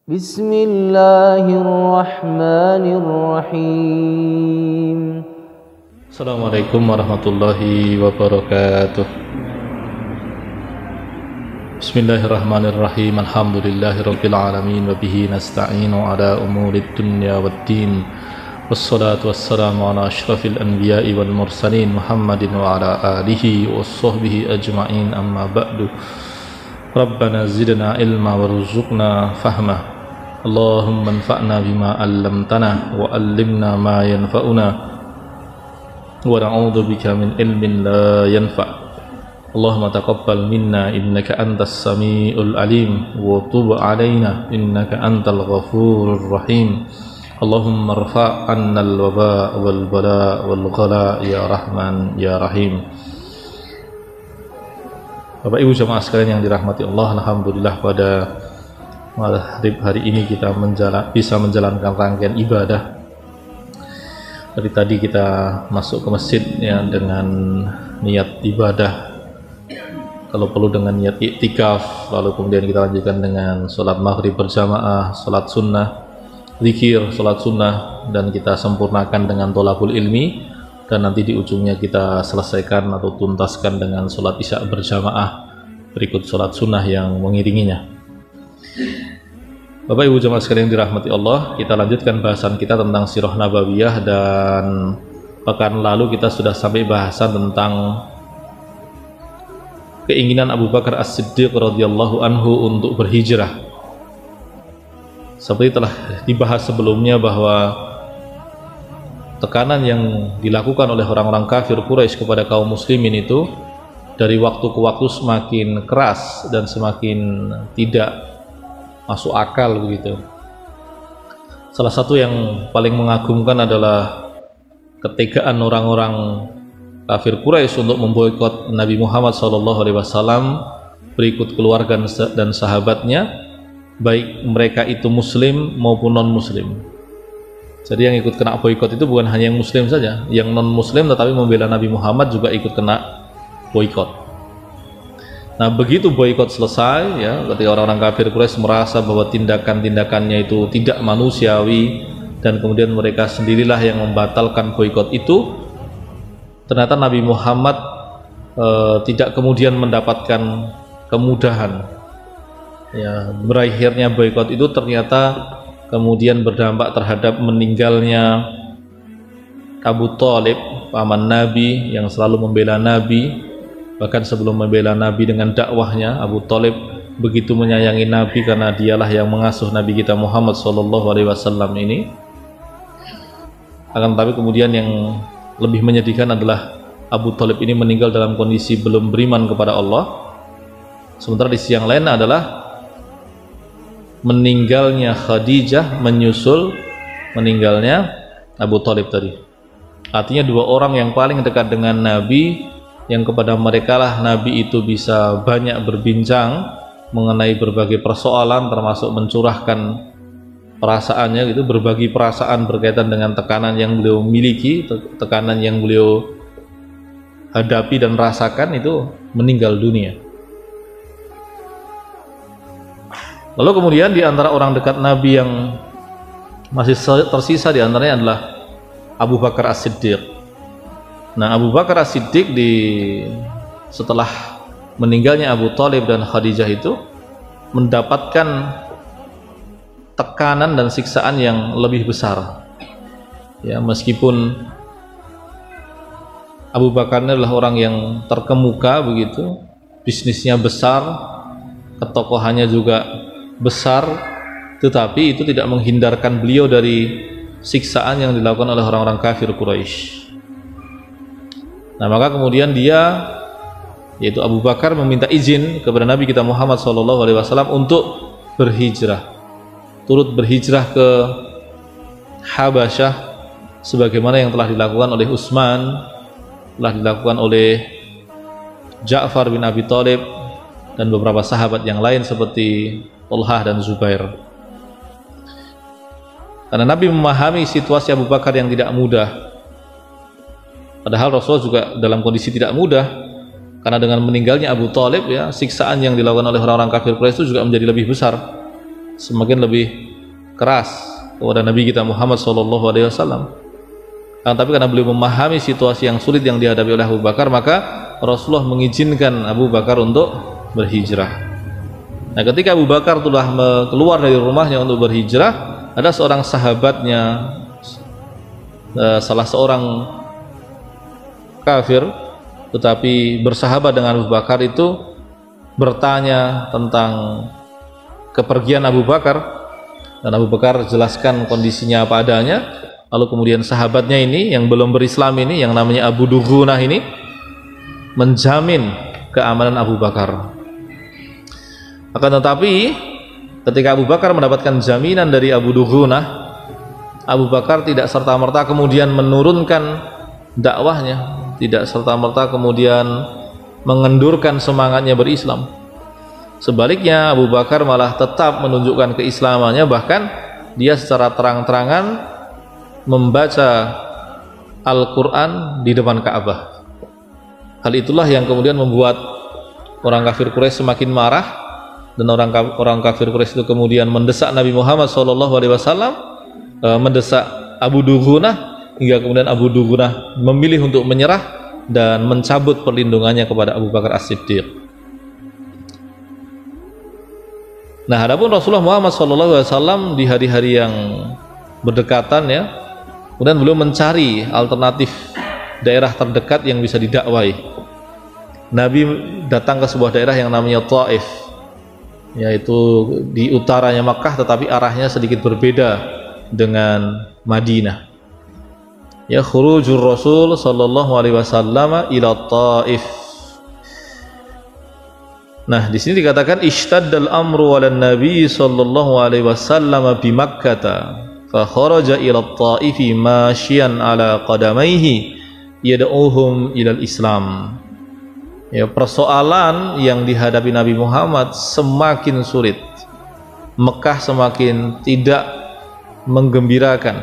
Bismillahirrahmanirrahim. Assalamualaikum warahmatullahi wabarakatuh. Bismillahirrahmanirrahim. Alhamdulillahirabbil alamin wa bihi nasta'inu ala umurid dunya waddin. Wassalatu wassalamu ala asyrafil anbiya'i wal mursalin Muhammadin wa ala alihi wa sahbihi ajma'in, amma ba'du. Rabbana zidna ilma warzuqna fahma. Allahumma anfa'na bima 'allamtana wa 'allimna ma yanfa'una wa na'udzu bika min ilmin la yanfa'. Allahumma taqabbal minna innaka antas samiul alim wa tub 'alaina innaka antal ghafurur rahim. Allahumma irfa' 'annal waba wal bala wal ghala ya rahman ya rahim. Bapak Ibu jemaah sekalian yang dirahmati Allah, alhamdulillah pada maghrib hari ini kita bisa menjalankan rangkaian ibadah. Dari tadi kita masuk ke masjid ya dengan niat ibadah, kalau perlu dengan niat iktikaf, lalu kemudian kita lanjutkan dengan sholat maghrib berjamaah, sholat sunnah, zikir, sholat sunnah, dan kita sempurnakan dengan tholabul ilmi, dan nanti di ujungnya kita selesaikan atau tuntaskan dengan sholat isya berjamaah berikut sholat sunnah yang mengiringinya. Bapak Ibu jemaah sekalian dirahmati Allah, kita lanjutkan bahasan kita tentang sirah nabawiyah, dan pekan lalu kita sudah sampai bahasan tentang keinginan Abu Bakar As-Siddiq radhiyallahu anhu untuk berhijrah. Seperti telah dibahas sebelumnya bahwa tekanan yang dilakukan oleh orang-orang kafir Quraisy kepada kaum muslimin itu dari waktu ke waktu semakin keras dan semakin tidak masuk akal begitu. Salah satu yang paling mengagumkan adalah ketegaan orang-orang kafir Quraisy untuk memboikot Nabi Muhammad SAW berikut keluarga dan sahabatnya, baik mereka itu muslim maupun non muslim. Jadi yang ikut kena boikot itu bukan hanya yang muslim saja, yang non muslim tetapi membela Nabi Muhammad juga ikut kena boikot. Nah, begitu boikot selesai ya, ketika orang-orang kafir Quraisy merasa bahwa tindakan-tindakannya itu tidak manusiawi dan kemudian mereka sendirilah yang membatalkan boikot itu, ternyata Nabi Muhammad tidak kemudian mendapatkan kemudahan. Ya, berakhirnya boikot itu ternyata kemudian berdampak terhadap meninggalnya Abu Thalib, paman Nabi yang selalu membela Nabi. Bahkan sebelum membela Nabi dengan dakwahnya, Abu Thalib begitu menyayangi Nabi karena dialah yang mengasuh Nabi kita Muhammad SAW ini. Akan tetapi kemudian yang lebih menyedihkan adalah Abu Thalib ini meninggal dalam kondisi belum beriman kepada Allah. Sementara di sisi yang lain adalah meninggalnya Khadijah menyusul meninggalnya Abu Thalib tadi. Artinya dua orang yang paling dekat dengan Nabi, yang kepada mereka lah Nabi itu bisa banyak berbincang mengenai berbagai persoalan, termasuk mencurahkan perasaannya gitu, berbagi perasaan berkaitan dengan tekanan yang beliau miliki, tekanan yang beliau hadapi dan rasakan, itu meninggal dunia. Lalu kemudian di antara orang dekat Nabi yang masih tersisa di antaranya adalah Abu Bakar As-Siddiq. Nah, Abu Bakar As-Siddiq setelah meninggalnya Abu Thalib dan Khadijah itu mendapatkan tekanan dan siksaan yang lebih besar. Ya, meskipun Abu Bakar ini adalah orang yang terkemuka begitu, bisnisnya besar, ketokohannya juga besar, tetapi itu tidak menghindarkan beliau dari siksaan yang dilakukan oleh orang-orang kafir Quraisy. Nah, maka kemudian dia, yaitu Abu Bakar, meminta izin kepada Nabi kita Muhammad SAW untuk berhijrah, turut berhijrah ke Habasyah sebagaimana yang telah dilakukan oleh Utsman, telah dilakukan oleh Ja'far bin Abi Thalib dan beberapa sahabat yang lain seperti Talhah dan Zubair. Karena Nabi memahami situasi Abu Bakar yang tidak mudah. Padahal Rasulullah juga dalam kondisi tidak mudah, karena dengan meninggalnya Abu Thalib ya, siksaan yang dilakukan oleh orang-orang kafir Quraisy itu juga menjadi lebih besar. semakin lebih keras kepada Nabi kita Muhammad SAW. Tapi karena beliau memahami situasi yang sulit yang dihadapi oleh Abu Bakar, maka Rasulullah mengizinkan Abu Bakar untuk berhijrah. Nah, ketika Abu Bakar telah keluar dari rumahnya untuk berhijrah, ada seorang sahabatnya, salah seorang kafir tetapi bersahabat dengan Abu Bakar, itu bertanya tentang kepergian Abu Bakar, dan Abu Bakar jelaskan kondisinya apa adanya. Lalu kemudian sahabatnya ini yang belum berislam ini, yang namanya Abu Dughunah ini, menjamin keamanan Abu Bakar. Akan tetapi ketika Abu Bakar mendapatkan jaminan dari Abu Dughunah, Abu Bakar tidak serta-merta kemudian menurunkan dakwahnya, tidak serta-merta kemudian mengendurkan semangatnya berislam. Sebaliknya Abu Bakar malah tetap menunjukkan keislamannya, bahkan dia secara terang-terangan membaca Al-Quran di depan Ka'bah. Hal itulah yang kemudian membuat orang kafir Quraisy semakin marah, dan orang kafir Quraisy itu kemudian mendesak Nabi Muhammad SAW, mendesak Abu Dughunah, hingga kemudian Abu Dughunah memilih untuk menyerah dan mencabut perlindungannya kepada Abu Bakar As-Siddiq. Nah, adapun Rasulullah Muhammad SAW di hari-hari yang berdekatan, ya, kemudian beliau mencari alternatif daerah terdekat yang bisa didakwai. Nabi datang ke sebuah daerah yang namanya Taif, yaitu di utaranya Makkah tetapi arahnya sedikit berbeda dengan Madinah. Ya, khurujur Rasul sallallahu alaihi wasallam ila Taif. Nah, di sini dikatakan ishtaddal amru walan nabi sallallahu alaihi wasallam bi Makkah fa kharaja ila Taifi masyian ala qadamaihi yad'uhum ila Islam. Ya, persoalan yang dihadapi Nabi Muhammad semakin sulit. Mekah semakin tidak menggembirakan.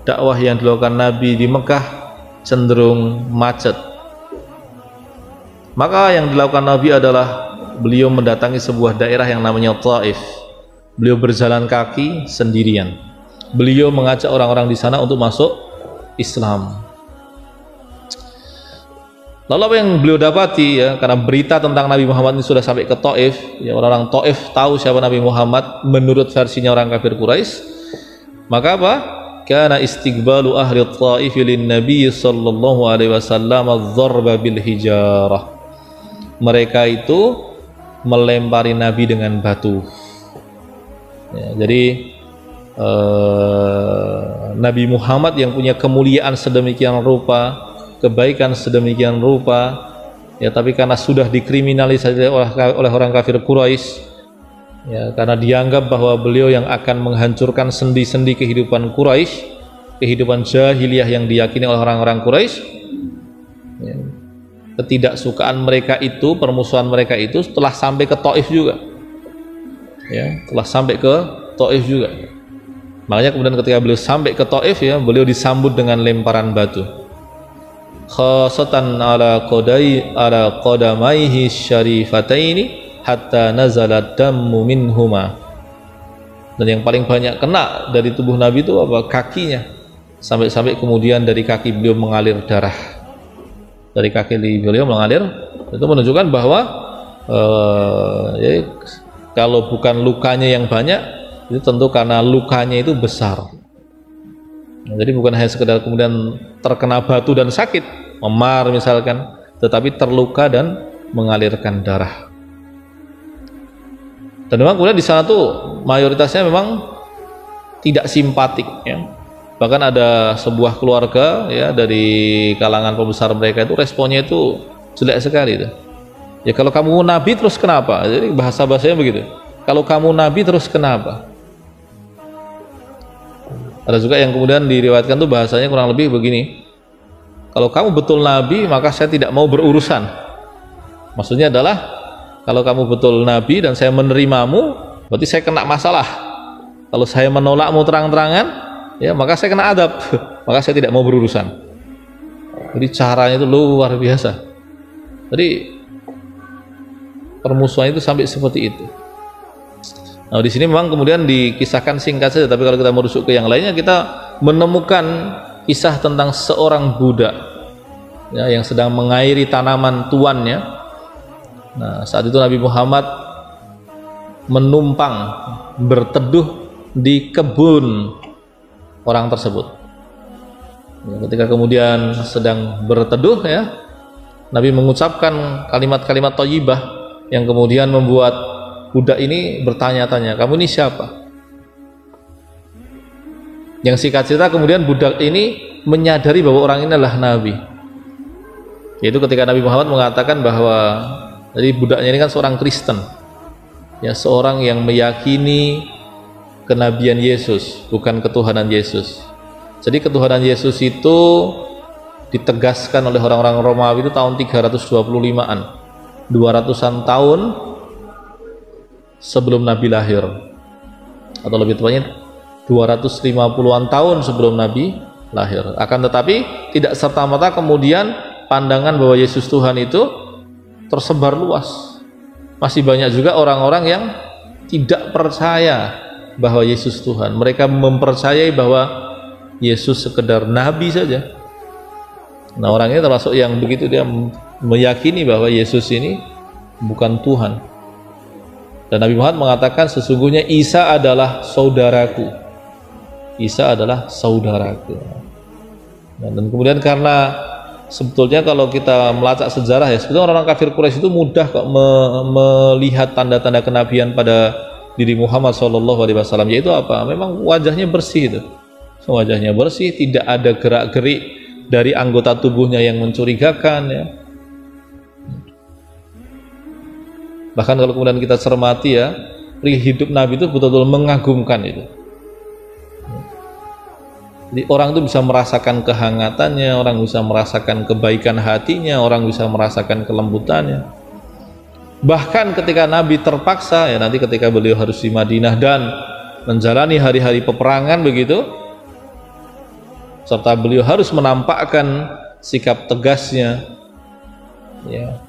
Dakwah yang dilakukan Nabi di Mekah cenderung macet. Maka yang dilakukan Nabi adalah beliau mendatangi sebuah daerah yang namanya Taif. Beliau berjalan kaki sendirian. Beliau mengajak orang-orang di sana untuk masuk Islam. Lalu apa yang beliau dapati, ya, karena berita tentang Nabi Muhammad ini sudah sampai ke Taif, ya, orang-orang Taif tahu siapa Nabi Muhammad menurut versinya orang kafir Quraisy. Maka apa? Kana istiqbalu ahli Taif lin Nabi sallallahu alaihi wasallam adh-dharba bil hijarah. Mereka itu melempari Nabi dengan batu. Ya, jadi Nabi Muhammad yang punya kemuliaan sedemikian rupa, kebaikan sedemikian rupa, ya, tapi karena sudah dikriminalisasi oleh orang kafir Quraisy, ya, karena dianggap bahwa beliau yang akan menghancurkan sendi-sendi kehidupan Quraisy, kehidupan jahiliyah yang diyakini oleh orang-orang Quraisy, ya, ketidaksukaan mereka itu, permusuhan mereka itu telah sampai ke Taif juga, ya, telah sampai ke Taif juga. Makanya kemudian ketika beliau sampai ke Taif, ya, beliau disambut dengan lemparan batu. Khasatan ala qadamaihi syarifataini hatta nazala dammu minhuma. Dan yang paling banyak kena dari tubuh Nabi itu apa? Kakinya. Sampai-sampai kemudian dari kaki beliau mengalir darah. Dari kaki beliau mengalir, itu menunjukkan bahwa ya, kalau bukan lukanya yang banyak, itu tentu karena lukanya itu besar. Nah, jadi bukan hanya sekedar kemudian terkena batu dan sakit, memar misalkan, tetapi terluka dan mengalirkan darah. Dan memang kemudian di sana tuh mayoritasnya memang tidak simpatik, ya. Bahkan ada sebuah keluarga, ya, dari kalangan pembesar mereka itu responnya itu jelek sekali itu. Ya, kalau kamu Nabi terus kenapa? Jadi bahasa-bahasanya begitu. Kalau kamu Nabi terus kenapa? Ada juga yang kemudian diriwayatkan tuh bahasanya kurang lebih begini, kalau kamu betul Nabi maka saya tidak mau berurusan. Maksudnya adalah kalau kamu betul Nabi dan saya menerimamu, berarti saya kena masalah. Kalau saya menolakmu terang-terangan, ya, maka saya kena adab. Maka saya tidak mau berurusan. Jadi caranya itu luar biasa. Jadi permusuhan itu sampai seperti itu. Nah, di sini memang kemudian dikisahkan singkat saja, tapi kalau kita merujuk ke yang lainnya, kita menemukan kisah tentang seorang budak ya, yang sedang mengairi tanaman tuannya. Nah, saat itu Nabi Muhammad menumpang berteduh di kebun orang tersebut. Ya, ketika kemudian sedang berteduh ya, Nabi mengucapkan kalimat-kalimat thayyibah yang kemudian membuat budak ini bertanya-tanya, kamu ini siapa? Yang singkat cerita kemudian budak ini menyadari bahwa orang ini adalah Nabi. Yaitu ketika Nabi Muhammad mengatakan bahwa, jadi budaknya ini kan seorang Kristen, ya, seorang yang meyakini kenabian Yesus, bukan ketuhanan Yesus. Jadi ketuhanan Yesus itu ditegaskan oleh orang-orang Romawi itu tahun 325-an, 200-an tahun sebelum Nabi lahir, atau lebih tepatnya 250-an tahun sebelum Nabi lahir. Akan tetapi tidak serta-merta kemudian pandangan bahwa Yesus Tuhan itu tersebar luas. Masih banyak juga orang-orang yang tidak percaya bahwa Yesus Tuhan. Mereka mempercayai bahwa Yesus sekedar nabi saja. Nah, orang ini termasuk yang begitu, dia meyakini bahwa Yesus ini bukan Tuhan. Dan Nabi Muhammad mengatakan sesungguhnya Isa adalah saudaraku. Isa adalah saudaraku. Nah, dan kemudian karena sebetulnya kalau kita melacak sejarah ya, sebetulnya orang-orang kafir Quraisy itu mudah kok melihat tanda-tanda kenabian pada diri Muhammad SAW. Yaitu apa? Memang wajahnya bersih itu. Wajahnya bersih, tidak ada gerak-gerik dari anggota tubuhnya yang mencurigakan ya. Bahkan kalau kemudian kita cermati ya, hidup Nabi itu betul-betul mengagumkan itu. Jadi orang itu bisa merasakan kehangatannya, orang bisa merasakan kebaikan hatinya, orang bisa merasakan kelembutannya. Bahkan ketika Nabi terpaksa ya, nanti ketika beliau harus di Madinah dan menjalani hari-hari peperangan begitu, serta beliau harus menampakkan sikap tegasnya ya,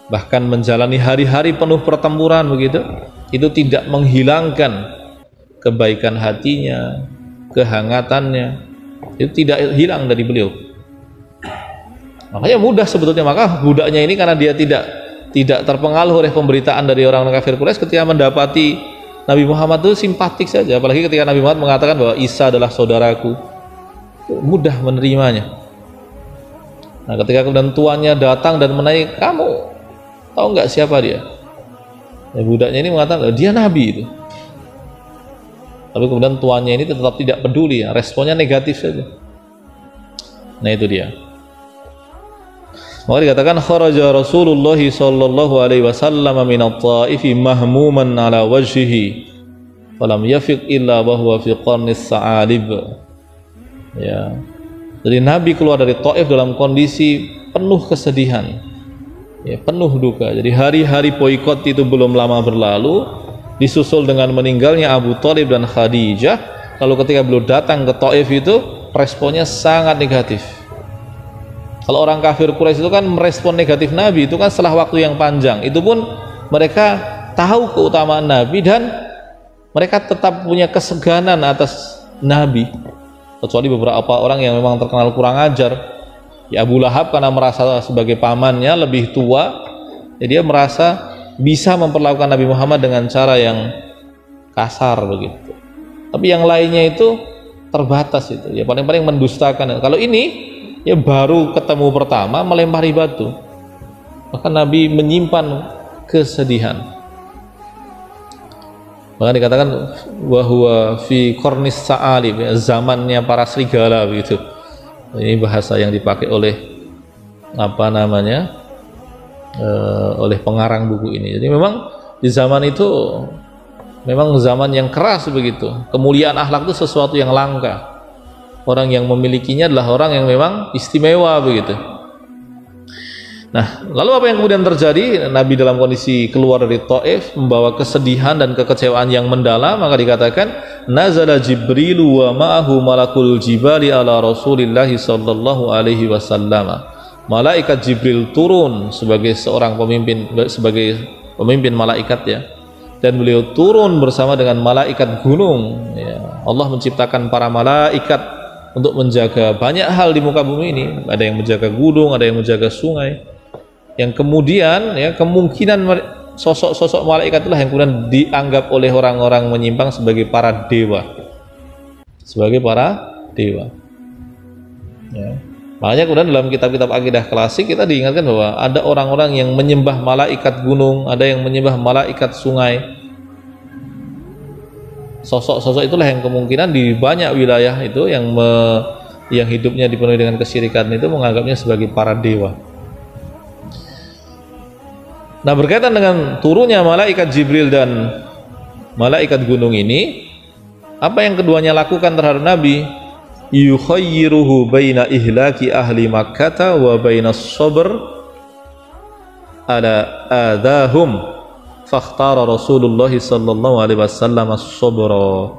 bahkan menjalani hari-hari penuh pertempuran begitu, itu tidak menghilangkan kebaikan hatinya, kehangatannya, itu tidak hilang dari beliau. Makanya mudah sebetulnya, maka budaknya ini karena dia tidak terpengaruh oleh pemberitaan dari orang kafir Quraisy, ketika mendapati Nabi Muhammad itu simpatik saja, apalagi ketika Nabi Muhammad mengatakan bahwa Isa adalah saudaraku, mudah menerimanya. Nah, ketika kemudian tuannya datang dan menaik, kamu tahu nggak siapa dia? Ya, budaknya ini mengatakan dia nabi itu. Tapi kemudian tuannya ini tetap tidak peduli ya, responnya negatif saja. Nah, itu dia. Maka dikatakan kharaja Rasulullah sallallahu alaihi wasallam min at-Ta'ifi mahmuman ala wajhihi falam yafiq illa wa huwa fi qarnis sa'alib. Ya. Jadi Nabi keluar dari Taif dalam kondisi penuh kesedihan. Ya, penuh duka. Jadi hari-hari boikot itu belum lama berlalu, disusul dengan meninggalnya Abu Thalib dan Khadijah. Lalu ketika beliau datang ke Taif itu responnya sangat negatif. Kalau orang kafir Quraisy itu kan merespon negatif Nabi itu kan setelah waktu yang panjang. Itu pun mereka tahu keutamaan Nabi dan mereka tetap punya keseganan atas Nabi. Kecuali beberapa orang yang memang terkenal kurang ajar. Ya, Abu Lahab karena merasa sebagai pamannya lebih tua, ya dia merasa bisa memperlakukan Nabi Muhammad dengan cara yang kasar begitu. Tapi yang lainnya itu terbatas itu. Ya paling-paling mendustakan. Kalau ini ya baru ketemu pertama melempari batu. Maka Nabi menyimpan kesedihan. Maka dikatakan bahwa fi qarnis sa'alib, ya, zamannya para serigala begitu. Ini bahasa yang dipakai oleh oleh pengarang buku ini. Jadi memang di zaman itu memang zaman yang keras begitu. Kemuliaan akhlak itu sesuatu yang langka. Orang yang memilikinya adalah orang yang memang istimewa begitu. Nah, lalu apa yang kemudian terjadi? Nabi dalam kondisi keluar dari Taif membawa kesedihan dan kekecewaan yang mendalam, maka dikatakan nazala Jibrilu wa ma'ahu malakul jibali ala Rasulillah sallallahu alaihi wasallam. Malaikat Jibril turun sebagai seorang pemimpin, sebagai pemimpin malaikat ya, dan beliau turun bersama dengan malaikat gunung. Ya, Allah menciptakan para malaikat untuk menjaga banyak hal di muka bumi ini. Ada yang menjaga gunung, ada yang menjaga sungai. Yang kemudian ya kemungkinan sosok-sosok malaikat itulah yang kemudian dianggap oleh orang-orang menyimpang sebagai para dewa. Sebagai para dewa. Ya. Makanya kemudian dalam kitab-kitab akidah klasik kita diingatkan bahwa ada orang-orang yang menyembah malaikat gunung, ada yang menyembah malaikat sungai. Sosok-sosok itulah yang kemungkinan di banyak wilayah itu yang hidupnya dipenuhi dengan kesyirikan itu menganggapnya sebagai para dewa. Nah, berkaitan dengan turunnya malaikat Jibril dan malaikat gunung ini, apa yang keduanya lakukan terhadap Nabi? Yukhayyiruhu baina ihlaki ahli Makkah wa baina sabr ala adahum fakhtara Rasulullah sallallahu alaihi wasallam as-sabra.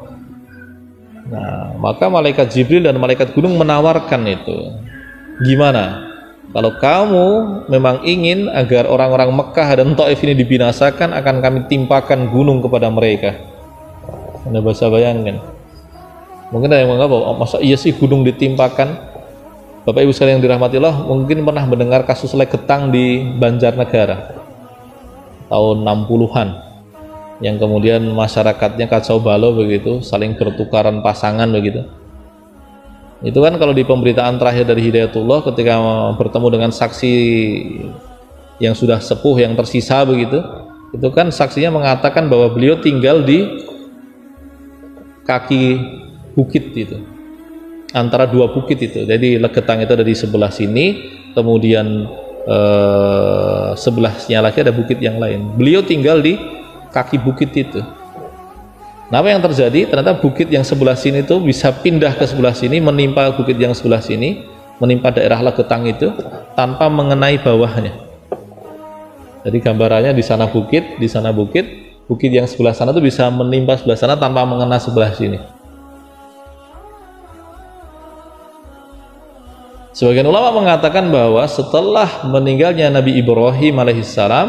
Nah, maka malaikat Jibril dan malaikat gunung menawarkan itu. Gimana? Kalau kamu memang ingin agar orang-orang Mekah dan Taif ini dibinasakan, akan kami timpakan gunung kepada mereka. Anda bisa bayangkan. Mungkin ada yang menganggap bahwa masa iya sih gunung ditimpakan. Bapak Ibu sekalian yang dirahmati Allah, mungkin pernah mendengar kasus legetang di Banjarnegara tahun 60-an yang kemudian masyarakatnya kacau balau begitu, saling bertukaran pasangan begitu. Itu kan kalau di pemberitaan terakhir dari Hidayatullah ketika bertemu dengan saksi yang sudah sepuh yang tersisa begitu, itu kan saksinya mengatakan bahwa beliau tinggal di kaki bukit itu, antara dua bukit itu. Jadi legetang itu ada di sebelah sini, kemudian sebelahnya lagi ada bukit yang lain. Beliau tinggal di kaki bukit itu. Nah, apa yang terjadi? Ternyata bukit yang sebelah sini itu bisa pindah ke sebelah sini, menimpa bukit yang sebelah sini, menimpa daerah legetang itu tanpa mengenai bawahnya. Jadi gambarannya di sana bukit, di sana bukit, bukit yang sebelah sana itu bisa menimpa sebelah sana tanpa mengena sebelah sini. Sebagian ulama mengatakan bahwa setelah meninggalnya Nabi Ibrahim alaihissalam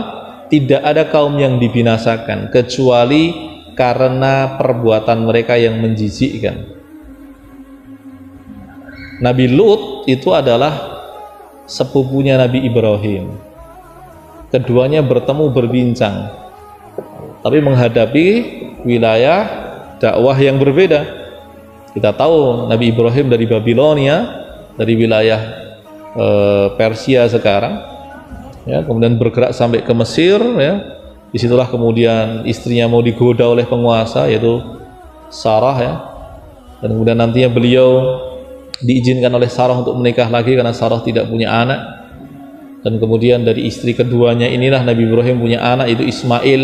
tidak ada kaum yang dibinasakan kecuali karena perbuatan mereka yang menjijikkan. Nabi Lut itu adalah sepupunya Nabi Ibrahim. Keduanya bertemu berbincang, tapi menghadapi wilayah dakwah yang berbeda. Kita tahu Nabi Ibrahim dari Babilonia, dari wilayah Persia sekarang, ya, kemudian bergerak sampai ke Mesir, ya. Disitulah kemudian istrinya mau digoda oleh penguasa yaitu Sarah, ya, dan kemudian nantinya beliau diizinkan oleh Sarah untuk menikah lagi karena Sarah tidak punya anak, dan kemudian dari istri keduanya inilah Nabi Ibrahim punya anak yaitu Ismail,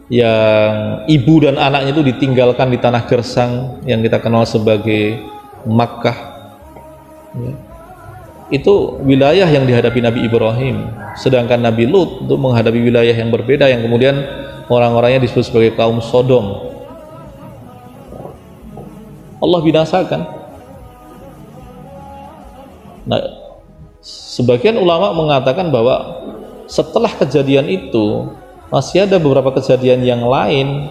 yang ibu dan anaknya itu ditinggalkan di tanah gersang yang kita kenal sebagai Makkah, ya. Itu wilayah yang dihadapi Nabi Ibrahim. Sedangkan Nabi Lut untuk menghadapi wilayah yang berbeda yang kemudian orang-orangnya disebut sebagai kaum Sodom. Allah binasakan. Nah, sebagian ulama mengatakan bahwa setelah kejadian itu masih ada beberapa kejadian yang lain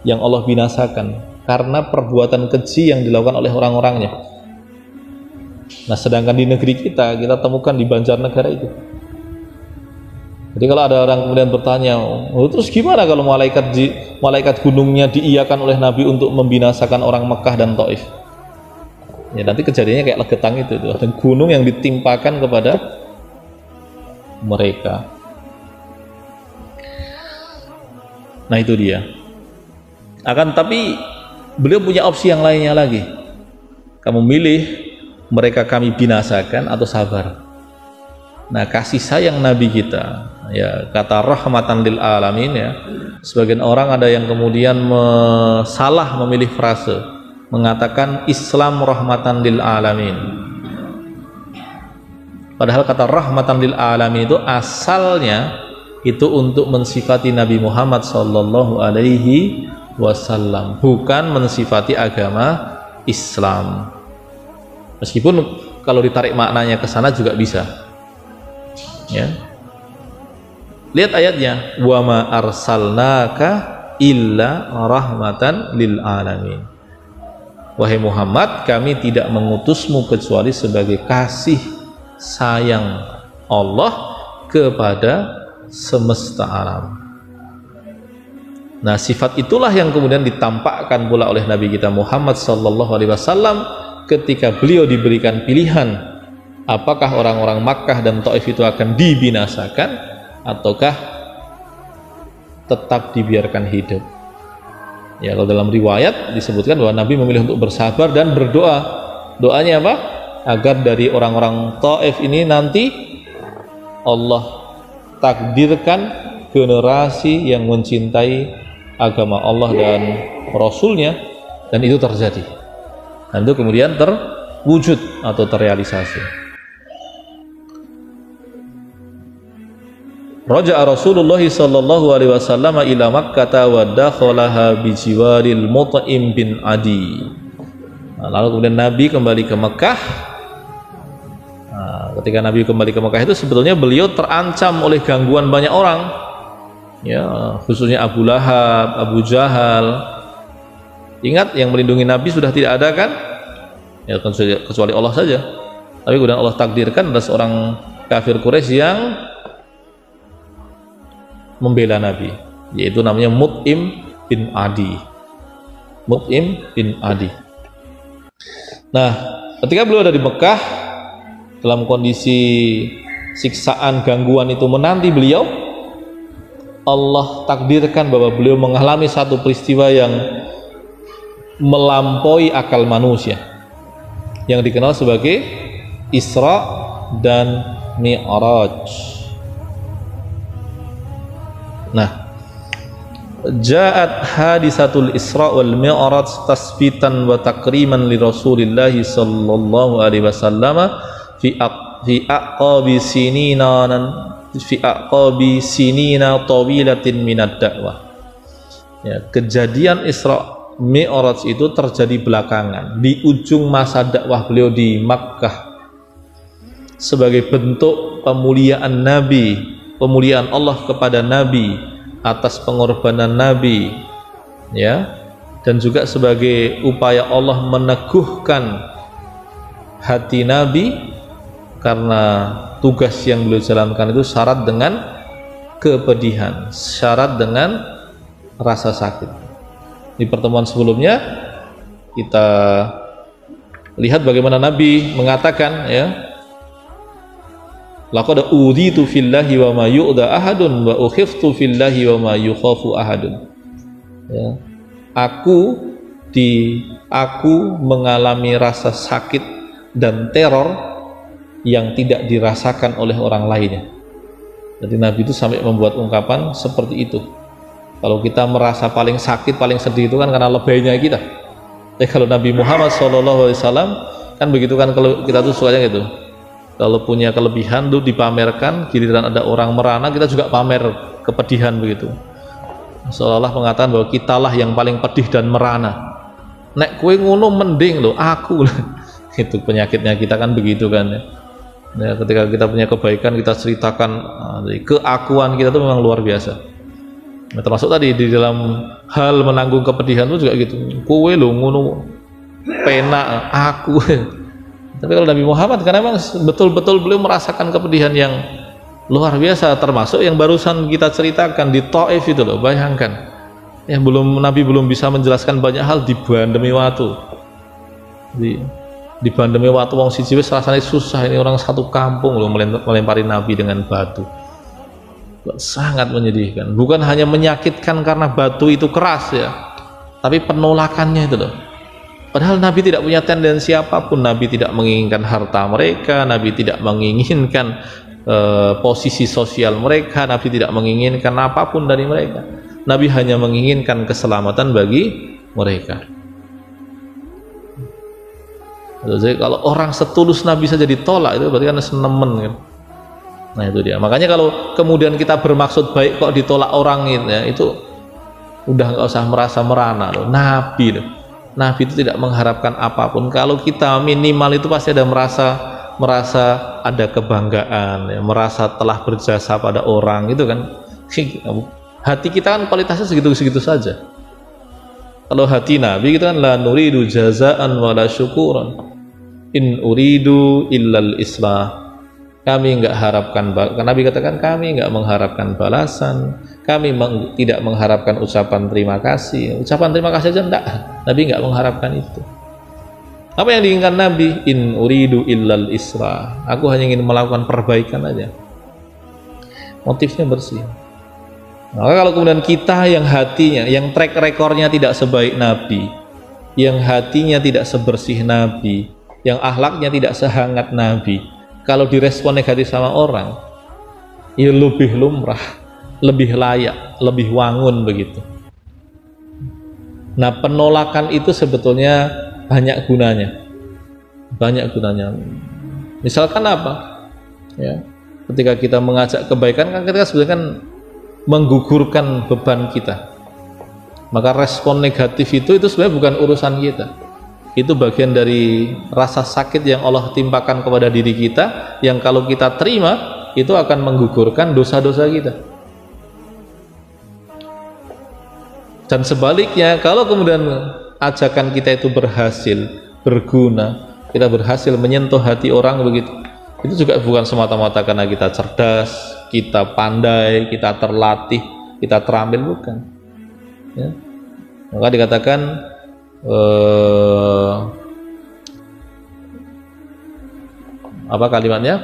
yang Allah binasakan karena perbuatan keji yang dilakukan oleh orang-orangnya. Nah, sedangkan di negeri kita temukan di Banjarnegara itu. Jadi kalau ada orang kemudian bertanya, oh, terus gimana kalau malaikat gunungnya diiyakan oleh Nabi untuk membinasakan orang Mekah dan Taif? Ya, nanti kejadiannya kayak legetang itu, ada gunung yang ditimpakan kepada mereka. Nah, itu dia. Tapi beliau punya opsi yang lainnya lagi. Kamu milih mereka kami binasakan atau sabar. Nah, kasih sayang Nabi kita, ya, kata rahmatan lil alamin, ya. Sebagian orang ada yang kemudian salah memilih frase, mengatakan Islam rahmatan lil alamin. Padahal kata rahmatan lil alamin itu asalnya itu untuk mensifati Nabi Muhammad sallallahu alaihi wasallam, bukan mensifati agama Islam. Meskipun kalau ditarik maknanya ke sana juga bisa, ya. Lihat ayatnya, wa ma arsalnaka illa rahmatan lil alamin. Wahai Muhammad, kami tidak mengutusmu kecuali sebagai kasih sayang Allah kepada semesta alam. Nah, sifat itulah yang kemudian ditampakkan pula oleh Nabi kita Muhammad sallallahu alaihi wasallam ketika beliau diberikan pilihan apakah orang-orang Makkah dan Taif itu akan dibinasakan ataukah tetap dibiarkan hidup. Ya, kalau dalam riwayat disebutkan bahwa Nabi memilih untuk bersabar dan berdoa. Doanya apa? Agar dari orang-orang Taif ini nanti Allah takdirkan generasi yang mencintai agama Allah dan Rasulnya, dan itu terjadi. Dan itu kemudian terwujud atau terrealisasi. Raja'a Rasulullah sallallahu alaihi wasallam ila Makkah wa dakhalaha bi jiwaril Mut'im bin Adi. Nah, lalu kemudian Nabi kembali ke Mekah. Nah, ketika Nabi kembali ke Mekah itu sebetulnya beliau terancam oleh gangguan banyak orang. Ya, khususnya Abu Lahab, Abu Jahal. Ingat yang melindungi Nabi sudah tidak ada kan? Ya, kecuali Allah saja. Tapi kemudian Allah takdirkan ada seorang kafir Quraisy yang membela Nabi, yaitu namanya Mut'im bin Adi. Mut'im bin Adi. Nah, ketika beliau ada di Mekah dalam kondisi siksaan gangguan itu menanti beliau, Allah takdirkan bahwa beliau mengalami satu peristiwa yang melampaui akal manusia, yang dikenal sebagai Isra dan Mi'raj. Nah, ja'at hadisatul Isra wal Mi'raj tasbitan wa takriman li Rasulillah sallallahu alaihi wasallam fi aqabi sinina tawilatin minad da'wah. Ya, kejadian Isra Mi'raj itu terjadi belakangan di ujung masa dakwah beliau di Makkah sebagai bentuk pemuliaan Nabi, pemuliaan Allah kepada Nabi atas pengorbanan Nabi, ya, dan juga sebagai upaya Allah meneguhkan hati Nabi karena tugas yang beliau jalankan itu syarat dengan kepedihan, syarat dengan rasa sakit. Di pertemuan sebelumnya kita lihat bagaimana Nabi mengatakan, ya, laqad uditu fillahi wa ma yu'da ahadun wa ukhiftu fillahi wa ma yukhafu ahadun. Ya. Aku mengalami rasa sakit dan teror yang tidak dirasakan oleh orang lainnya. Jadi Nabi itu sampai membuat ungkapan seperti itu. Kalau kita merasa paling sakit, paling sedih itu kan karena lebaynya kita. Tapi kalau Nabi Muhammad SAW kan begitu kan, kalau kita tuh sukanya gitu. Kalau punya kelebihan tuh dipamerkan, giliran ada orang merana kita juga pamer kepedihan begitu. Seolah-olah mengatakan bahwa kitalah yang paling pedih dan merana. Nek kue ngono mending loh aku. Itu penyakitnya kita kan begitu kan. Ya, ketika kita punya kebaikan kita ceritakan, keakuan kita tuh memang luar biasa. Nah, termasuk tadi di dalam hal menanggung kepedihan itu juga gitu. Kue lo ngono pena aku. Tapi kalau Nabi Muhammad karena memang betul-betul beliau merasakan kepedihan yang luar biasa, termasuk yang barusan kita ceritakan di Taif itu loh. Bayangkan, ya, Nabi belum bisa menjelaskan banyak hal dibandemi watu. Dibandemi watu wong siji wis rasane susah, ini orang satu kampung loh melempari Nabi dengan batu. Sangat menyedihkan. Bukan hanya menyakitkan karena batu itu keras, ya, tapi penolakannya itu loh. Padahal Nabi tidak punya tendensi apapun. Nabi tidak menginginkan harta mereka, Nabi tidak menginginkan posisi sosial mereka, Nabi tidak menginginkan apapun dari mereka. Nabi hanya menginginkan keselamatan bagi mereka. Jadi kalau orang setulus Nabi saja ditolak, itu berarti kan senemen kan. Nah itu dia. Makanya kalau kemudian kita bermaksud baik kok ditolak orang itu, ya, itu udah nggak usah merasa merana loh. Nabi loh. Nabi itu tidak mengharapkan apapun. Kalau kita minimal itu pasti ada merasa ada kebanggaan, ya, merasa telah berjasa pada orang, itu kan Hati kita kan kualitasnya segitu-segitu saja. Kalau hati Nabi kita kan la nuridu jazaan wala syukuran, in uridu illal islah. Kami enggak harapkan, Nabi katakan kami enggak mengharapkan balasan, kami tidak mengharapkan ucapan terima kasih. Ucapan terima kasih aja enggak, Nabi enggak mengharapkan itu. Apa yang diinginkan Nabi? In uridu illal islah. Aku hanya ingin melakukan perbaikan aja. Motifnya bersih. Maka kalau kemudian kita yang hatinya, yang track rekornya tidak sebaik Nabi, yang hatinya tidak sebersih Nabi, yang akhlaknya tidak sehangat Nabi, kalau direspon negatif sama orang, ya lebih lumrah, lebih layak, lebih wangun begitu. Nah, penolakan itu sebetulnya banyak gunanya. Banyak gunanya. Misalkan apa? Ya, ketika kita mengajak kebaikan kan kita sebenarnya kan menggugurkan beban kita. Maka respon negatif itu sebenarnya bukan urusan kita. Itu bagian dari rasa sakit yang Allah timpakan kepada diri kita, yang kalau kita terima itu akan menggugurkan dosa-dosa kita. Dan sebaliknya, kalau kemudian ajakan kita itu berhasil, berguna, kita berhasil menyentuh hati orang begitu, itu juga bukan semata-mata karena kita cerdas, kita pandai, kita terlatih, kita terampil, bukan. Ya. Maka dikatakan apa kalimatnya?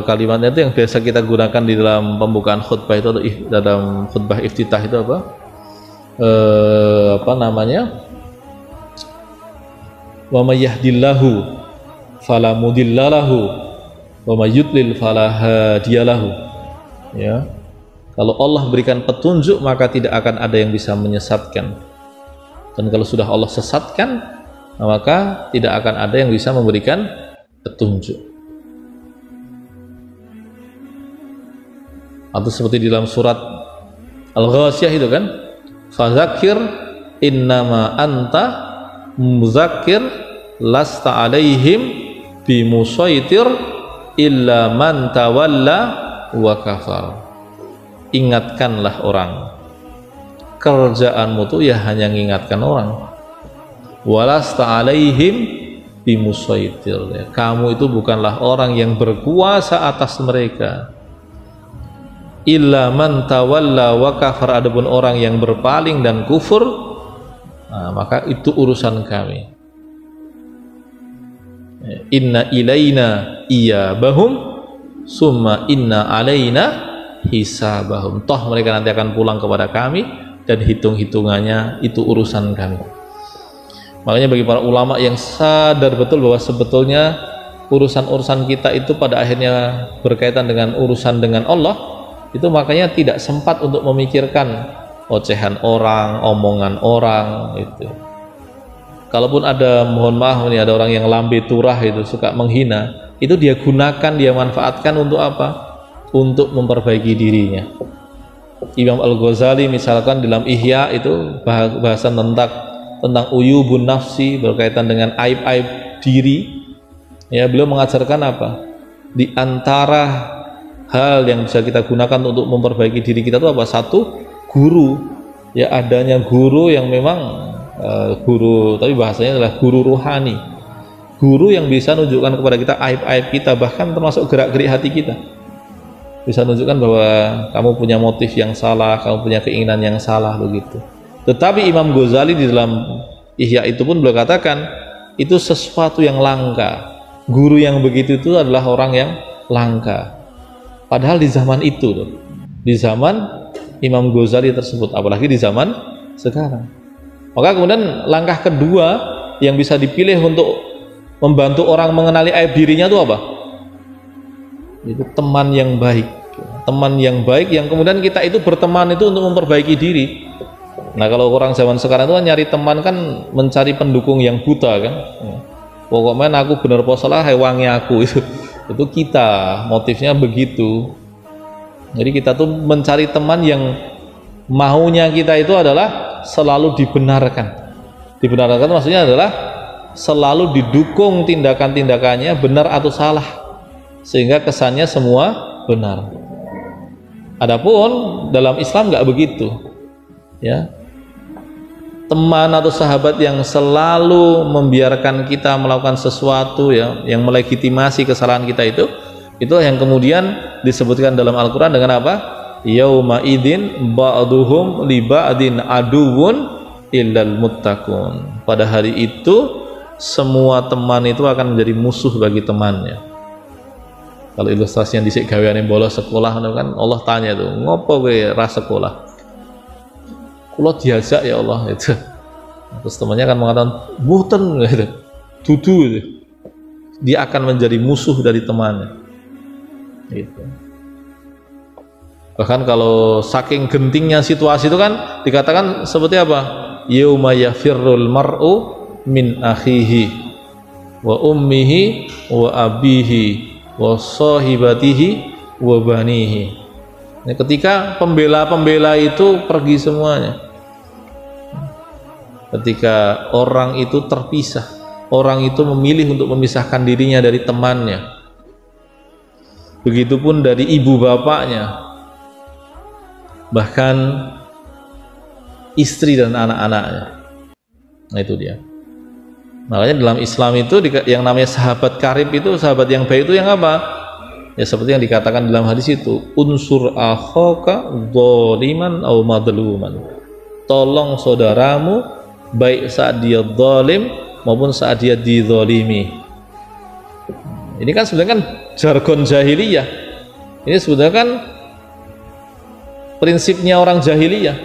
Kalimatnya itu yang biasa kita gunakan di dalam pembukaan khutbah itu, dalam khutbah iftitah itu apa? Apa namanya? Wa may yahdillahu fala mudhillalahu wa may yudlil fala hadiyalahu. Ya. Kalau Allah berikan petunjuk maka tidak akan ada yang bisa menyesatkan. Dan kalau sudah Allah sesatkan maka tidak akan ada yang bisa memberikan petunjuk. Atau seperti di dalam surat Al-Ghasyiyah itu kan, fadzakir innama anta muzakkir lasta alaihim bimusaitir illa man tawalla wa kafar. Ingatkanlah orang, kerjaanmu tuh ya hanya mengingatkan orang. Walasta alaihim bimusaitir. Kamu itu bukanlah orang yang berkuasa atas mereka. Illa man tawalla wa kafar, adapun orang yang berpaling dan kufur, nah, maka itu urusan kami. Inna ilaina iyabahum summa inna alaina hisabahum. Toh mereka nanti akan pulang kepada kami dan hitung-hitungannya itu urusan kami. Makanya bagi para ulama yang sadar betul bahwa sebetulnya urusan-urusan kita itu pada akhirnya berkaitan dengan urusan dengan Allah, itu makanya tidak sempat untuk memikirkan ocehan orang, omongan orang itu. Kalaupun ada, mohon maaf nih, ada orang yang lambe turah itu suka menghina, itu dia gunakan, dia manfaatkan untuk apa? Untuk memperbaiki dirinya. Imam Al-Ghazali misalkan dalam Ihya itu bahasan tentang uyubun nafsi, berkaitan dengan aib-aib diri. Ya, beliau mengajarkan apa? Di antara hal yang bisa kita gunakan untuk memperbaiki diri kita itu apa? Satu, guru. Ya, adanya guru yang memang guru, tapi bahasanya adalah guru rohani. Guru yang bisa menunjukkan kepada kita aib-aib kita, bahkan termasuk gerak-gerik hati kita. Bisa menunjukkan bahwa kamu punya motif yang salah, kamu punya keinginan yang salah begitu. Tetapi Imam Ghazali di dalam Ihya itu pun beliau katakan itu sesuatu yang langka. Guru yang begitu itu adalah orang yang langka. Padahal di zaman itu, di zaman Imam Ghazali tersebut, apalagi di zaman sekarang. Maka kemudian langkah kedua yang bisa dipilih untuk membantu orang mengenali aib dirinya itu apa? Itu teman yang baik. Teman yang baik yang kemudian kita itu berteman itu untuk memperbaiki diri. Nah, kalau orang zaman sekarang itu kan nyari teman kan mencari pendukung yang buta kan. Pokoknya aku bener po salah, wangi aku itu. Itu kita, motifnya begitu. Jadi kita tuh mencari teman yang maunya kita itu adalah selalu dibenarkan. Dibenarkan maksudnya adalah selalu didukung tindakan-tindakannya benar atau salah, sehingga kesannya semua benar. Adapun dalam Islam nggak begitu, ya. Teman atau sahabat yang selalu membiarkan kita melakukan sesuatu, ya, yang melegitimasi kesalahan kita, itu yang kemudian disebutkan dalam Al-Quran dengan apa? Yauma idin ba'duhum li ba'din aduwwun illal muttaqun. Pada hari itu semua teman itu akan menjadi musuh bagi temannya. Kalau ilustrasinya dhisik gaweane bolos sekolah kan Allah tanya tuh, ngopo kowe ra sekolah? Kula diajak ya Allah itu. Terus temannya akan mengatakan mboten gitu. Dudu gitu. Dia akan menjadi musuh dari temannya. Gitu. Bahkan kalau saking gentingnya situasi itu kan dikatakan seperti apa? Yauma yafirrul mar'u min akhihi wa ummihi wa abihi wa sahibatihi wa banihi. Nah, ketika pembela-pembela itu pergi semuanya, ketika orang itu terpisah, orang itu memilih untuk memisahkan dirinya dari temannya, begitupun dari ibu bapaknya, bahkan istri dan anak-anaknya. Nah itu dia. Makanya dalam Islam itu yang namanya sahabat karib itu, sahabat yang baik itu yang apa? Ya seperti yang dikatakan dalam hadis itu, unsur akhaka dzaliman aw madluman. Tolong saudaramu baik saat dia zalim maupun saat dia dizalimi. Ini kan sebenarnya kan jargon jahiliyah. Ini sebenarnya kan prinsipnya orang jahiliyah.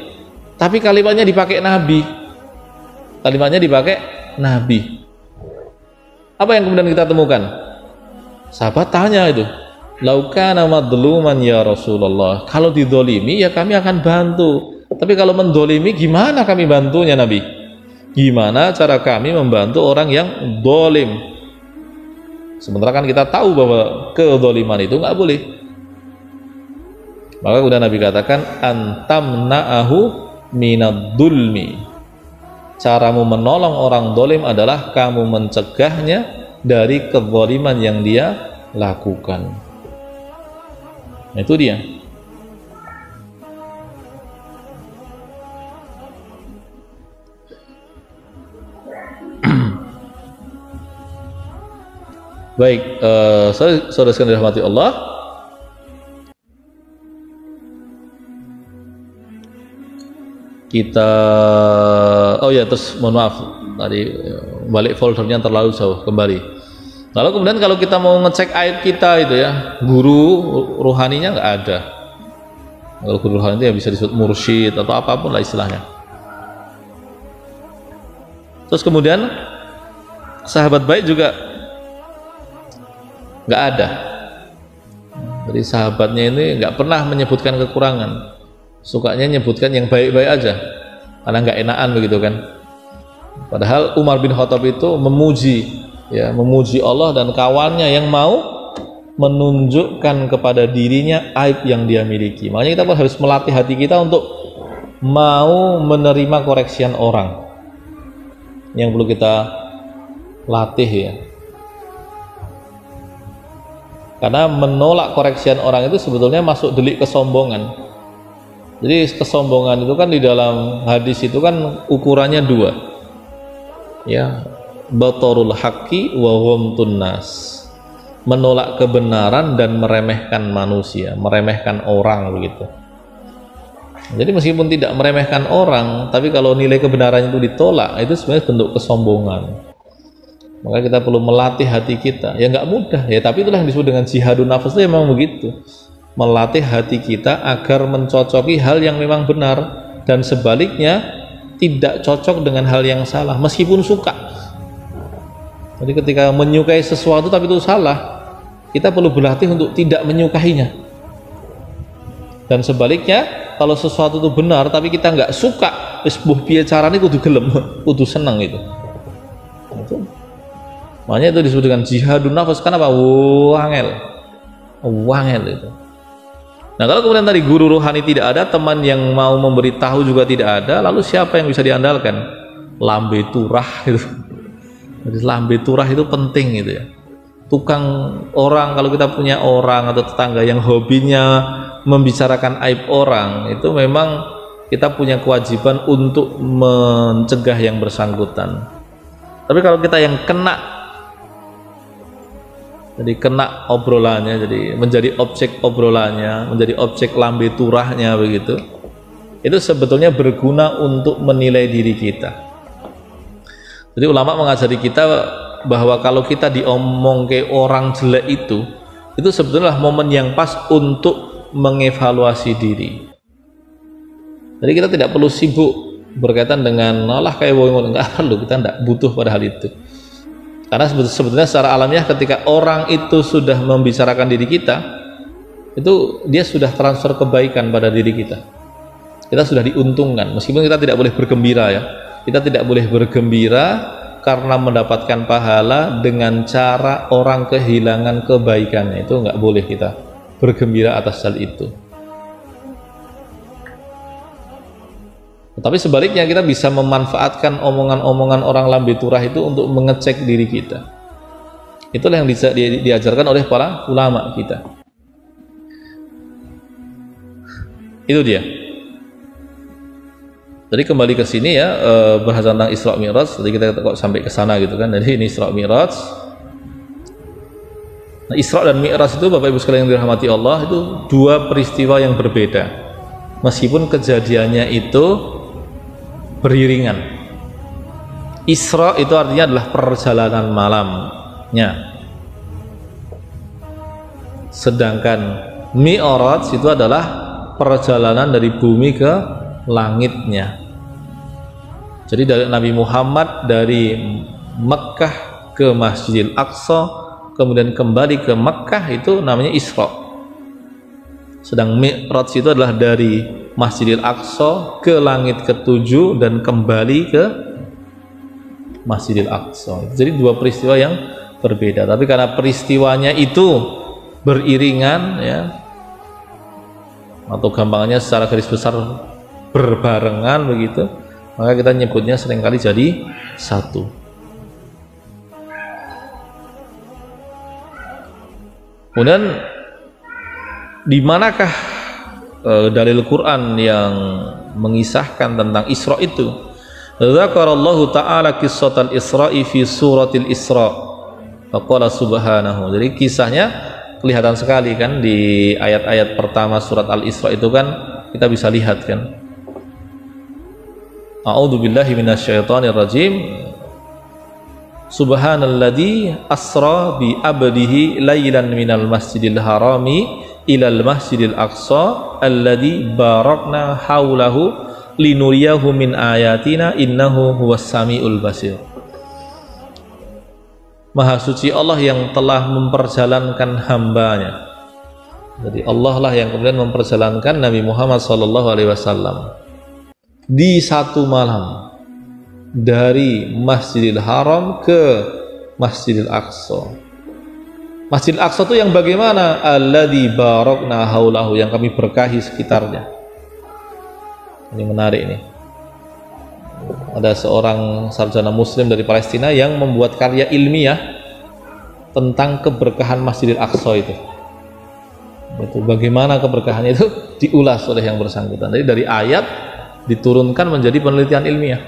Tapi kalimatnya dipakai Nabi. Kalimatnya dipakai Nabi. Apa yang kemudian kita temukan? Sahabat tanya itu, laukana madluman ya Rasulullah, kalau didolimi ya kami akan bantu, tapi kalau mendolimi gimana kami bantunya Nabi? Gimana cara kami membantu orang yang dolim? Sementara kan kita tahu bahwa kedoliman itu nggak boleh. Maka kemudian Nabi katakan antamna'ahu minad-dulmi. Caramu menolong orang dolim adalah kamu mencegahnya dari kezaliman yang dia lakukan. Nah, itu dia. Baik, saudara sekalian dirahmati Allah, kita terus mohon maaf tadi balik foldernya terlalu jauh, kembali. Lalu kemudian kalau kita mau ngecek aib kita itu ya, guru rohaninya nggak ada. Kalau guru rohani itu ya bisa disebut mursyid atau apapun lah istilahnya. Terus kemudian sahabat baik juga nggak ada. Jadi sahabatnya ini nggak pernah menyebutkan kekurangan, sukanya menyebutkan yang baik-baik aja karena nggak enakan begitu kan. Padahal Umar bin Khattab itu memuji Allah dan kawannya yang mau menunjukkan kepada dirinya aib yang dia miliki. Makanya kita harus melatih hati kita untuk mau menerima koreksian orang, yang perlu kita latih ya. Karena menolak koreksian orang itu sebetulnya masuk delik kesombongan. Jadi kesombongan itu kan di dalam hadis itu kan ukurannya dua, ya, batarul haqqi wa ghamtun nas, menolak kebenaran dan meremehkan manusia, meremehkan orang begitu. Jadi meskipun tidak meremehkan orang, tapi kalau nilai kebenaran itu ditolak, itu sebenarnya bentuk kesombongan. Maka kita perlu melatih hati kita. Ya nggak mudah ya, tapi itulah yang disebut dengan jihadun nafas, itu memang begitu. Melatih hati kita agar mencocoki hal yang memang benar dan sebaliknya tidak cocok dengan hal yang salah meskipun suka. Jadi ketika menyukai sesuatu tapi itu salah, kita perlu berlatih untuk tidak menyukainya. Dan sebaliknya, kalau sesuatu itu benar tapi kita nggak suka, wis mbuh piye carane kudu gelem, kudu seneng itu. Makanya itu disebut dengan jihadun nafas. Kenapa? Wangel itu. Nah, kalau kemudian tadi guru rohani tidak ada, teman yang mau memberitahu juga tidak ada, lalu siapa yang bisa diandalkan? Lambe turah itu. Jadi lambe turah itu penting gitu ya. Tukang orang, kalau kita punya orang atau tetangga yang hobinya membicarakan aib orang itu memang kita punya kewajiban untuk mencegah yang bersangkutan. Tapi kalau kita yang kena, jadi kena obrolannya, jadi menjadi objek obrolannya, menjadi objek lambe turahnya begitu, itu sebetulnya berguna untuk menilai diri kita. Jadi ulama mengajari kita bahwa kalau kita diomong ke orang jelek itu sebetulnya momen yang pas untuk mengevaluasi diri. Jadi kita tidak perlu sibuk berkaitan dengan Allah kayak wong enggak perlu, kita tidak butuh pada hal itu. Karena sebetulnya secara alamiah ketika orang itu sudah membicarakan diri kita, itu dia sudah transfer kebaikan pada diri kita. Kita sudah diuntungkan, meskipun kita tidak boleh bergembira ya. Kita tidak boleh bergembira karena mendapatkan pahala dengan cara orang kehilangan kebaikannya. Itu nggak boleh kita bergembira atas hal itu. Tetapi sebaliknya kita bisa memanfaatkan omongan-omongan orang lambe turah itu untuk mengecek diri kita. Itulah yang diajarkan oleh para ulama kita. Itu dia. Jadi kembali ke sini ya, bahas tentang Isra Mi'raj. Jadi kita kok sampai ke sana gitu kan. Jadi ini Isra Mi'raj. Nah, Isra dan Mi'raj itu Bapak Ibu sekalian yang dirahmati Allah, itu dua peristiwa yang berbeda. Meskipun kejadiannya itu beriringan. Isra itu artinya adalah perjalanan malamnya, sedangkan Mi'raj itu adalah perjalanan dari bumi ke langitnya. Jadi dari Nabi Muhammad dari Mekkah ke Masjidil Aqsa, kemudian kembali ke Mekkah, itu namanya Isra. Sedang Mi'raj itu adalah dari Masjidil Aqsa ke langit ketujuh dan kembali ke Masjidil Aqsa. Jadi dua peristiwa yang berbeda. Tapi karena peristiwanya itu beriringan ya, atau gampangnya secara garis besar berbarengan begitu, maka kita nyebutnya seringkali jadi satu. Kemudian di manakah dalil Quran yang mengisahkan tentang Isra itu? Dzakarallahu ta'ala qissatal Isra'i fi suratil Isra. Faqala subhanahu. Jadi kisahnya kelihatan sekali kan di ayat-ayat pertama surat Al-Isra itu kan kita bisa lihat kan. A'udzubillahi minasyaitonir rajim. Subhanalladzi asra bi abdihi lailan minal masjidil harami ilal masjidil aqsa alladzi barakna haulahu linuriyahu min ayatina innahu huwas samiul basir. Maha suci Allah yang telah memperjalankan hambanya. Jadi Allah lah yang kemudian memperjalankan Nabi Muhammad SAW di satu malam dari Masjidil Haram ke Masjidil Aqsa. Masjidil Aqsa itu yang bagaimana? Alladzi barakna haulahu, yang kami berkahi sekitarnya. Ini menarik ini. Ada seorang sarjana muslim dari Palestina yang membuat karya ilmiah tentang keberkahan Masjidil Aqsa itu. Itu bagaimana keberkahannya itu diulas oleh yang bersangkutan. Jadi dari ayat diturunkan menjadi penelitian ilmiah.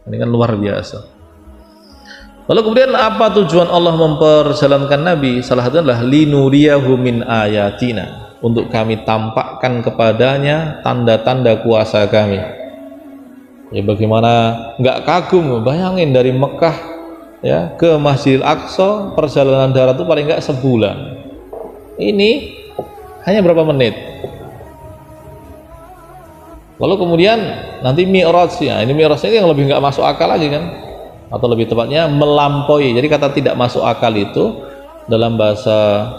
Ini kan luar biasa. Lalu kemudian apa tujuan Allah memperjalankan Nabi? Salah satunya adalah linuriyahu min ayatina, untuk kami tampakkan kepadanya tanda-tanda kuasa kami. Ya bagaimana nggak kagum, bayangin dari Mekah ya ke Masjidil Aqsa perjalanan darat itu paling nggak sebulan. Ini hanya berapa menit. Lalu kemudian nanti Mi'raj ya, ini Mi'raj ini yang lebih nggak masuk akal lagi kan, atau lebih tepatnya melampaui. Jadi kata tidak masuk akal itu dalam bahasa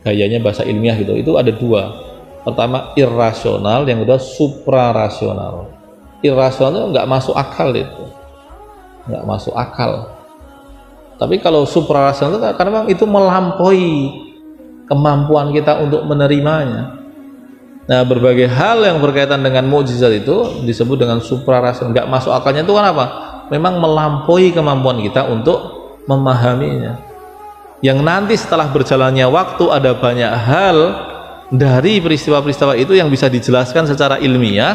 gayanya bahasa ilmiah gitu, itu ada dua. Pertama irrasional, yang kedua suprarasional. Irrasional itu nggak masuk akal, itu nggak masuk akal. Tapi kalau suprarasional itu karena memang itu melampaui kemampuan kita untuk menerimanya. Nah, berbagai hal yang berkaitan dengan mukjizat itu disebut dengan suprarasional. Nggak masuk akalnya itu kan apa? Memang melampaui kemampuan kita untuk memahaminya. Yang nanti setelah berjalannya waktu ada banyak hal dari peristiwa-peristiwa itu yang bisa dijelaskan secara ilmiah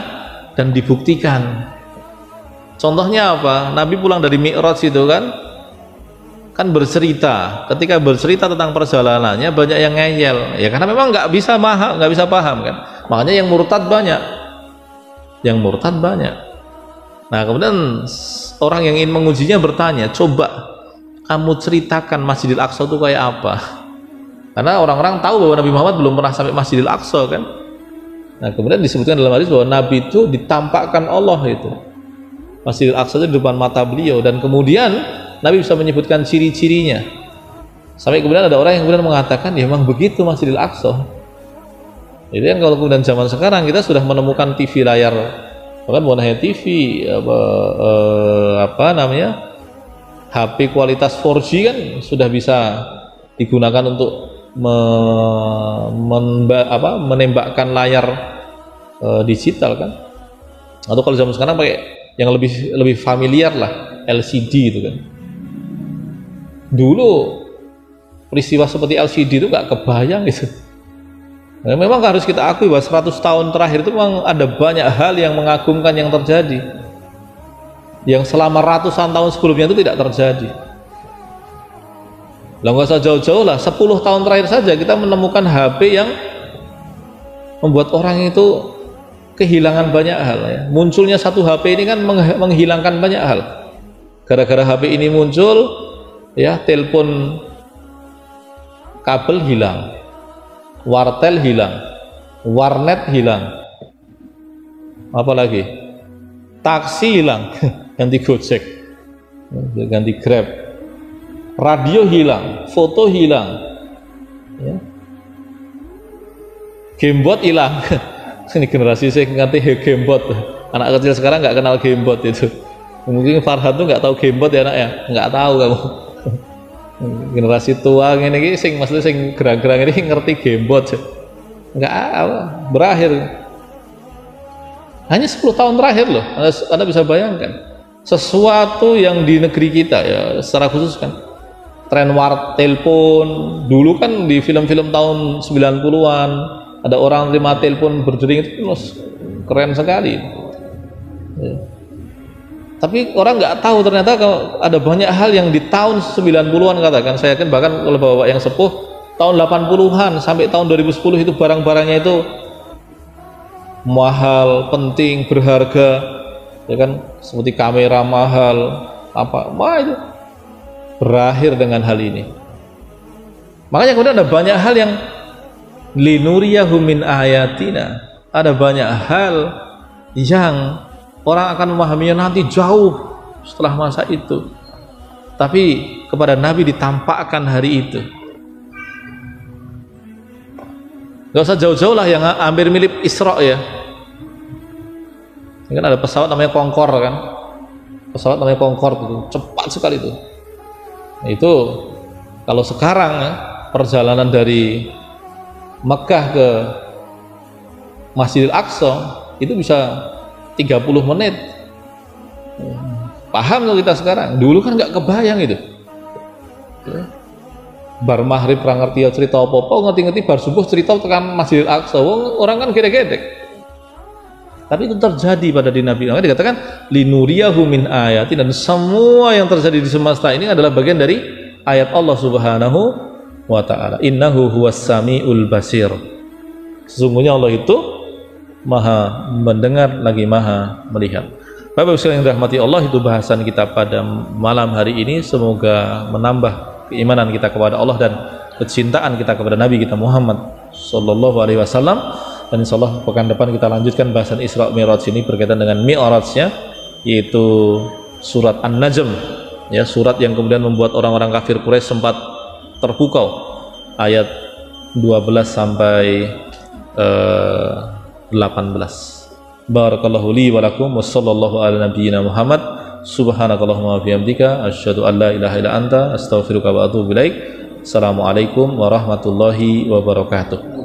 dan dibuktikan. Contohnya apa? Nabi pulang dari Mi'raj itu kan bercerita. Ketika bercerita tentang perjalanannya banyak yang ngeyel, ya karena memang nggak bisa paham kan. Makanya yang murtad banyak. Nah kemudian orang yang ingin mengujinya bertanya, coba kamu ceritakan Masjidil Aqsa itu kayak apa? Karena orang-orang tahu bahwa Nabi Muhammad belum pernah sampai Masjidil Aqsa kan. Nah kemudian disebutkan dalam hadis bahwa Nabi itu ditampakkan Allah itu Masjidil Aqsa itu di depan mata beliau, dan kemudian Nabi bisa menyebutkan ciri-cirinya. Sampai kemudian ada orang yang kemudian mengatakan, ya memang begitu Masjidil Aqsa. Itu yang kalau kemudian zaman sekarang kita sudah menemukan TV layar, bahkan bukan hanya TV, HP kualitas 4G kan sudah bisa digunakan untuk menembakkan layar digital kan. Atau kalau zaman sekarang pakai yang lebih familiar lah, LCD itu kan. Dulu peristiwa seperti LCD itu nggak kebayang gitu. Nah, memang harus kita akui bahwa 100 tahun terakhir itu memang ada banyak hal yang mengagumkan yang terjadi, yang selama ratusan tahun sebelumnya itu tidak terjadi. Lah nggak usah jauh-jauh lah, 10 tahun terakhir saja kita menemukan HP yang membuat orang itu kehilangan banyak hal ya. Munculnya satu HP ini kan menghilangkan banyak hal. Gara-gara HP ini muncul ya, telepon kabel hilang, wartel hilang, warnet hilang, apalagi taksi hilang ganti Gojek, ganti Grab, radio hilang, foto hilang ya. Gamebot hilang. Ini generasi saya ngerti gamebot. Anak kecil sekarang nggak kenal gamebot itu. Mungkin Farhan tuh nggak tahu gamebot ya anaknya, nggak tahu kamu. Generasi tua ini maksudnya sing gerang-gerang ini ngerti gamebot, nggak berakhir. Hanya 10 tahun terakhir loh, Anda bisa bayangkan sesuatu yang di negeri kita ya secara khusus kan, tren telepon dulu kan di film-film tahun 90-an ada orang terima telepon berdering itu keren sekali ya. Tapi orang nggak tahu ternyata ada banyak hal yang di tahun 90-an katakan, saya yakin bahkan kalau bapak yang sepuh tahun 80-an sampai tahun 2010 itu barang-barangnya itu mahal, penting, berharga ya kan, seperti kamera mahal itu berakhir dengan hal ini. Makanya kemudian ada banyak hal yang linuriyahu min ayatina, ada banyak hal yang orang akan memahaminya nanti jauh setelah masa itu, tapi kepada Nabi ditampakkan hari itu. Gak usah jauh-jauh lah, yang hampir mirip Isra ya. Ini kan ada pesawat namanya Concorde kan, pesawat namanya Concorde itu cepat sekali itu. Itu kalau sekarang ya, perjalanan dari Mekah ke Masjidil Aqsa itu bisa 30 menit. Paham loh kita sekarang, dulu kan nggak kebayang itu. Bar maghrib ra ngerti cerita apa-apa, ngerti-ngerti bar subuh cerita tekan Masjidil Aqsa. Orang kan gedek-gedek. Tapi itu terjadi pada di Nabi. Makanya dikatakan linuriyahu min ayati, dan semua yang terjadi di semesta ini adalah bagian dari ayat Allah Subhanahu wa ta'ala. Innahu huwas samiul basir. Sesungguhnya Allah itu maha mendengar lagi maha melihat. Bapak-Ibu sekalian yang dirahmati Allah, itu bahasan kita pada malam hari ini. Semoga menambah keimanan kita kepada Allah dan kecintaan kita kepada Nabi kita Muhammad sallallahu alaihi wasallam. Dan insyaallah pekan depan kita lanjutkan bahasan Isra Mi'raj ini berkaitan dengan Mi'rajnya, yaitu surat An-Najm ya, surat yang kemudian membuat orang-orang kafir Quraisy sempat terpukau, ayat 12 sampai 18. Barakallahu li wa lakum wa sallallahu ala nabiyyina Muhammad. Subhanakallahumma wa bihamdika asyhadu an la ilaha illa anta astaghfiruka wa atubu ilaik. Assalamualaikum warahmatullahi wabarakatuh.